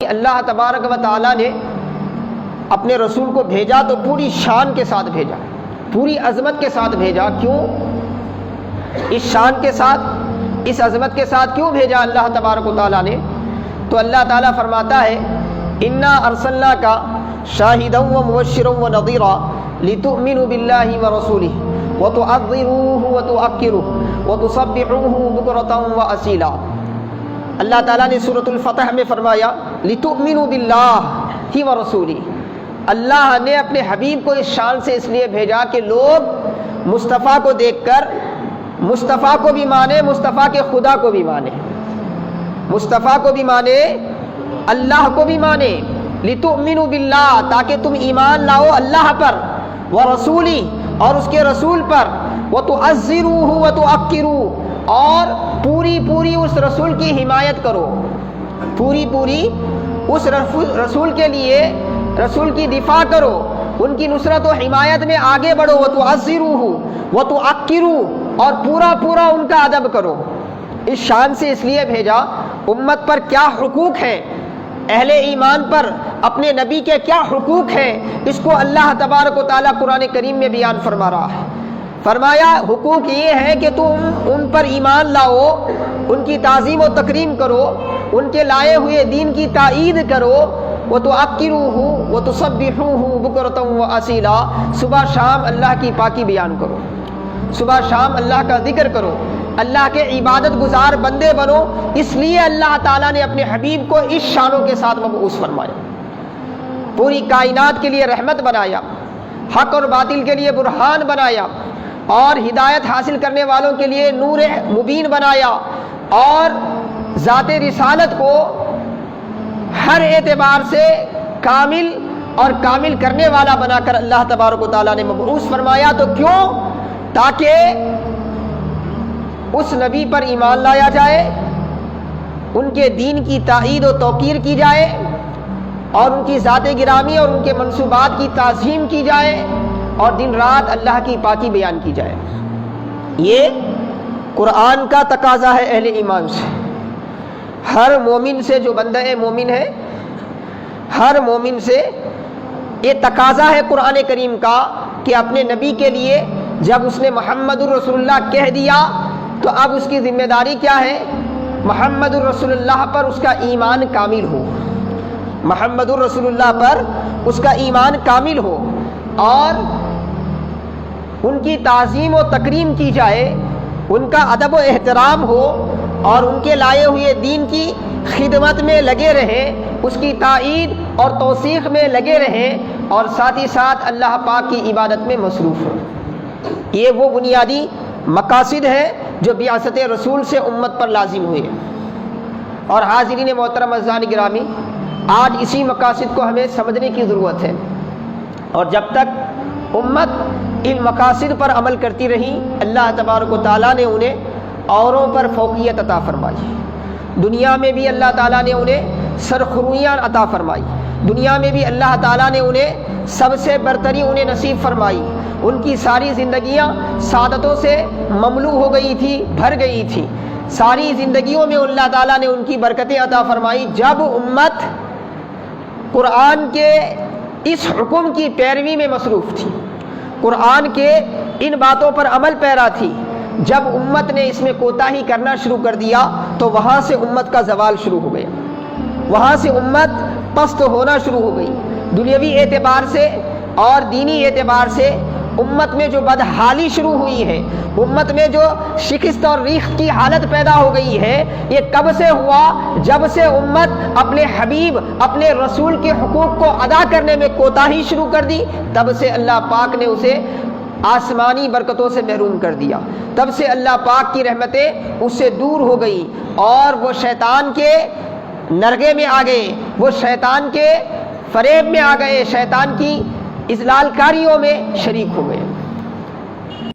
اللہ تبارک و تعالیٰ نے اپنے رسول کو بھیجا تو پوری شان کے ساتھ بھیجا، پوری عظمت کے ساتھ بھیجا۔ کیوں اس شان کے ساتھ، اس عظمت کے ساتھ کیوں بھیجا اللہ تبارک و تعالیٰ نے؟ تو اللہ تعالیٰ فرماتا ہے انا ارسلناک شاہدا ومبشرا ونذیرا لتؤمنوا باللہ ورسولہ وتعظروہ وتوقروہ وتسبحوہ بکرۃ واصیلا۔ اللہ تعالیٰ نے سورۃ الفتح میں فرمایا لتؤمنوا باللہ ورسولہ، اللہ نے اپنے حبیب کو اس شان سے اس لیے بھیجا کہ لوگ مصطفیٰ کو دیکھ کر مصطفیٰ کو بھی مانے، مصطفیٰ کے خدا کو بھی مانے، مصطفیٰ کو بھی مانے، اللہ کو بھی مانے۔ لتؤمنوا باللہ، تاکہ تم ایمان لاؤ اللہ پر، ورسولہ، اور اس کے رسول پر، وتعظروہ وتوقروہ، اور پوری پوری اس رسول کی حمایت کرو، پوری پوری اس رسول کے لیے رسول کی دفاع کرو، ان کی نصرت و حمایت میں آگے بڑھو، وتعظروہ وتوقروہ، اور پورا پورا ان کا ادب کرو۔ اس شان سے اس لیے بھیجا، امت پر کیا حقوق ہیں، اہل ایمان پر اپنے نبی کے کیا حقوق ہیں، اس کو اللہ تبارک و تعالیٰ قرآن کریم میں بیان فرما رہا ہے۔ فرمایا حقوق یہ ہے کہ تم ان پر ایمان لاؤ، ان کی تعظیم و تکریم کرو، ان کے لائے ہوئے دین کی تائید کرو، وتوقروہ وتسبحوہ بکرۃ واصیلا، صبح شام اللہ کی پاکی بیان کرو، صبح شام اللہ کا ذکر کرو، اللہ کے عبادت گزار بندے بنو۔ اس لیے اللہ تعالیٰ نے اپنے حبیب کو اس شانوں کے ساتھ مبعوث فرمایا، پوری کائنات کے لیے رحمت بنایا، حق اور باطل کے لیے برہان بنایا، اور ہدایت حاصل کرنے والوں کے لیے نور مبین بنایا، اور ذات رسالت کو ہر اعتبار سے کامل اور کامل کرنے والا بنا کر اللہ تبارک و تعالیٰ نے مبعوث فرمایا۔ تو کیوں؟ تاکہ اس نبی پر ایمان لایا جائے، ان کے دین کی تائید و توقیر کی جائے، اور ان کی ذات گرامی اور ان کے منصوبات کی تعظیم کی جائے، اور دن رات اللہ کی پاکی بیان کی جائے۔ یہ قرآن کا تقاضا ہے اہل ایمان سے، ہر مومن سے، جو بندہ مومن ہے، ہر مومن سے یہ تقاضا ہے قرآن کریم کا کہ اپنے نبی کے لیے جب اس نے محمد الرسول اللہ کہہ دیا تو اب اس کی ذمہ داری کیا ہے؟ محمد الرسول اللہ پر اس کا ایمان کامل ہو، محمد الرسول اللہ پر اس کا ایمان کامل ہو، اور ان کی تعظیم و تکریم کی جائے، ان کا ادب و احترام ہو، اور ان کے لائے ہوئے دین کی خدمت میں لگے رہیں، اس کی تائید اور توثیق میں لگے رہیں، اور ساتھ ہی ساتھ اللہ پاک کی عبادت میں مصروف ہوں۔ یہ وہ بنیادی مقاصد ہے جو بعثت رسول سے امت پر لازم ہوئے۔ اور حاضرین محترم اعزان گرامی، آج اسی مقاصد کو ہمیں سمجھنے کی ضرورت ہے، اور جب تک امت ان مقاصد پر عمل کرتی رہی، اللہ تبارک و تعالیٰ نے انہیں اوروں پر فوقیت عطا فرمائی، دنیا میں بھی اللہ تعالیٰ نے انہیں سرخرویاں عطا فرمائی، دنیا میں بھی اللہ تعالیٰ نے انہیں سب سے برتری انہیں نصیب فرمائی، ان کی ساری زندگیاں سعادتوں سے مملو ہو گئی تھی، بھر گئی تھی، ساری زندگیوں میں اللہ تعالیٰ نے ان کی برکتیں عطا فرمائی۔ جب امت قرآن کے اس حکم کی پیروی میں مصروف تھی، قرآن کے ان باتوں پر عمل پیرا تھی، جب امت نے اس میں کوتاہی کرنا شروع کر دیا تو وہاں سے امت کا زوال شروع ہو گیا، وہاں سے امت پست ہونا شروع ہو گئی۔ دنیاوی اعتبار سے اور دینی اعتبار سے امت میں جو بدحالی شروع ہوئی ہے، امت میں جو شکست اور ریخت کی حالت پیدا ہو گئی ہے، یہ کب سے ہوا؟ جب سے امت اپنے حبیب، اپنے رسول کے حقوق کو ادا کرنے میں کوتاہی شروع کر دی، تب سے اللہ پاک نے اسے آسمانی برکتوں سے محروم کر دیا، تب سے اللہ پاک کی رحمتیں اس سے دور ہو گئی، اور وہ شیطان کے نرغے میں آ گئے، وہ شیطان کے فریب میں آ گئے، شیطان کی اضلال کاریوں میں شریک ہو گئے۔